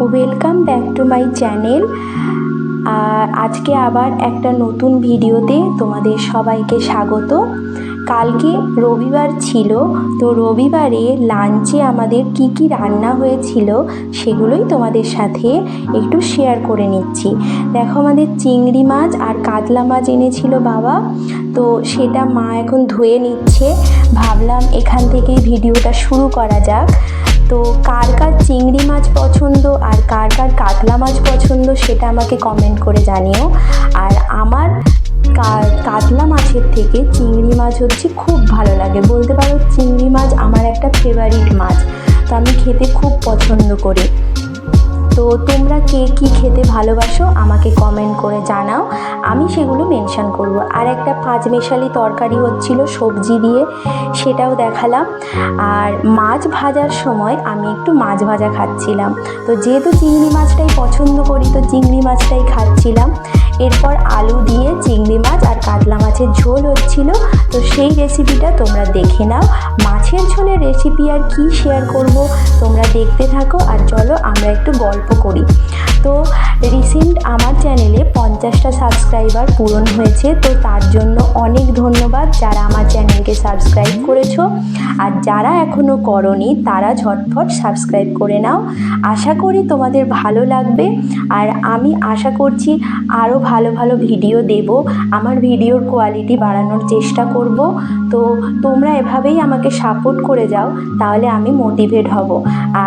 Welcome back to my channel. আজকে আবার একটা নতুন ভিডিওতে তোমাদের সবাইকে স্বাগত। কালকে রবিবার ছিল, তো রবিবারে লাঞ্চে আমাদের কি কি রান্না হয়েছিল সেগুলোই তোমাদের সাথে একটু শেয়ার করে নিচ্ছি। দেখো, আমাদের চিংড়ি মাছ আর কাতলা মাছ এনেছিল বাবা, তো সেটা মা এখন ধুয়ে নিচ্ছে। ভাবলাম এখান থেকেই ভিডিওটা শুরু করা যাক। তো কার কার চিংড়ি মাছ পছন্দ আর কার কার কাতলা মাছ পছন্দ সেটা আমাকে কমেন্ট করে জানিও। আর আমার কাতলা মাছের থেকে চিংড়ি মাছ হচ্ছে খুব ভালো লাগে, বলতে পারো চিংড়ি মাছ আমার একটা ফেভারিট মাছ, তো আমি খেতে খুব পছন্দ করি। তো তোমরা কে কী খেতে ভালোবাসো আমাকে কমেন্ট করে জানাও, আমি সেগুলো মেনশন করব। আর একটা পাঁচমেশালি তরকারি হচ্ছিল সবজি দিয়ে, সেটাও দেখালাম। আর মাছ ভাজার সময় আমি একটু মাছ ভাজা খাচ্ছিলাম, তো যেহেতু চিংড়ি মাছটাই পছন্দ করি তো চিংড়ি মাছটাই খাচ্ছিলাম। এরপর আলু দিয়ে চিংড়ি মাছ আর কাতলা মাছের ঝোল হচ্ছিল, তো সেই রেসিপিটা তোমরা দেখে নাও। মাছের ঝোলের রেসিপি আর কি শেয়ার করব তোমরা দেখতে থাকো। আর চলো আমরা একটু গল্প করি। তো রিসেন্ট আমার চ্যানেলে 50টা সাবস্ক্রাইবার পূরণ হয়েছে, তো তার জন্য অনেক ধন্যবাদ যারা আমার চ্যানেলকে সাবস্ক্রাইব করেছো। আর যারা এখনও করোনি তারা ঝটফট সাবস্ক্রাইব করে নাও। আশা করি তোমাদের ভালো লাগবে, আর আমি আশা করছি আরও ভালো ভালো ভিডিও দেব। আমার ভিডিওর কোয়ালিটি বাড়ানোর চেষ্টা করব। তো তোমরা এভাবেই আমাকে সাপোর্ট করে যাও, তাহলে আমি মোটিভেট হব।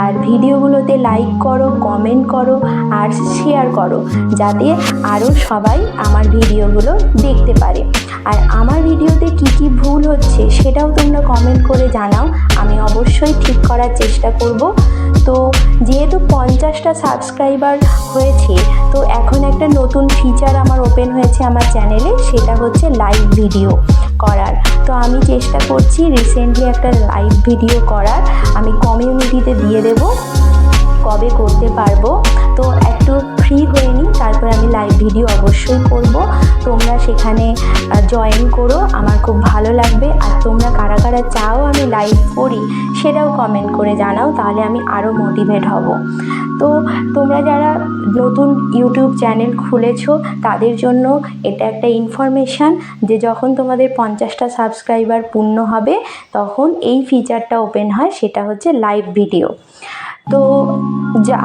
আর ভিডিওগুলোতে লাইক করো, কমেন্ট করো আর শেয়ার করো, যাতে আরও সবাই আমার ভিডিওগুলো দেখতে পারে। আর আমার ভিডিওতে কি কি ভুল হচ্ছে সেটাও তোমরা কমেন্ট করে জানাও, আমি অবশ্যই ঠিক করার চেষ্টা করব। তো যেহেতু 50টা সাবস্ক্রাইবার হয়েছে, তো এখন একটা নতুন ফিচার আমার ওপেন হয়েছে আমার চ্যানেলে, সেটা হচ্ছে লাইভ ভিডিও করার। তো আমি চেষ্টা করছি রিসেন্টলি একটা লাইভ ভিডিও করার, আমি কমিউনিটিতে দিয়ে দেব, কবে করতে পারবো। তো একটু ফ্রি হয়ে নিই, তারপর আমি লাইভ ভিডিও অবশ্যই করব। তোমরা সেখানে জয়েন করো, আমার খুব ভালো লাগবে। আর তোমরা কারা কারা চাও আমি লাইভ করি সেটাও কমেন্ট করে জানাও, তাহলে আমি আরও মোটিভেট হব। তো তোমরা যারা নতুন ইউটিউব চ্যানেল খুলেছো তাদের জন্য এটা একটা ইনফরমেশান যে যখন তোমাদের 50টা সাবস্ক্রাইবার পূর্ণ হবে তখন এই ফিচারটা ওপেন হয়, সেটা হচ্ছে লাইভ ভিডিও। তো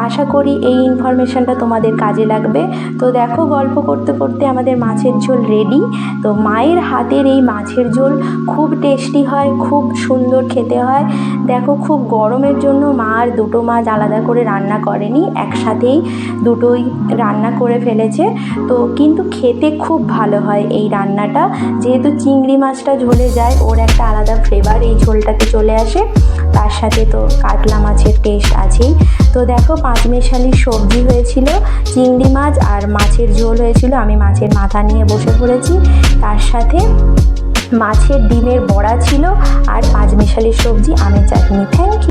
আশা করি এই ইনফরমেশানটা তোমাদের কাজে লাগবে। তো দেখো, গল্প করতে করতে আমাদের মাছের ঝোল রেডি। তো মায়ের হাতের এই মাছের ঝোল খুব টেস্টি হয়, খুব সুন্দর খেতে হয়। দেখো, খুব গরমের জন্য মা আর দুটো মাছ আলাদা করে রান্না করেনি, একসাথেই দুটোই রান্না করে ফেলেছে। তো কিন্তু খেতে খুব ভালো হয় এই রান্নাটা, যেহেতু চিংড়ি মাছটা ঝোলে যায় ওর একটা আলাদা ফ্লেভার এই ঝোলটাতে চলে আসে, তার সাথে তো কাতলা মাছের টেস্ট আছেই। তো দেখো, পাঁচমেশালি সবজি হয়েছিল, চিংড়ি মাছ আর মাছের ঝোল হয়েছিল, আমি মাছের মাথা নিয়ে বসে পড়েছি, তার সাথে মাছের ডিমের বড়া ছিল আর পাঁচমেশালি সবজি, আমের চাটনি। Thank you.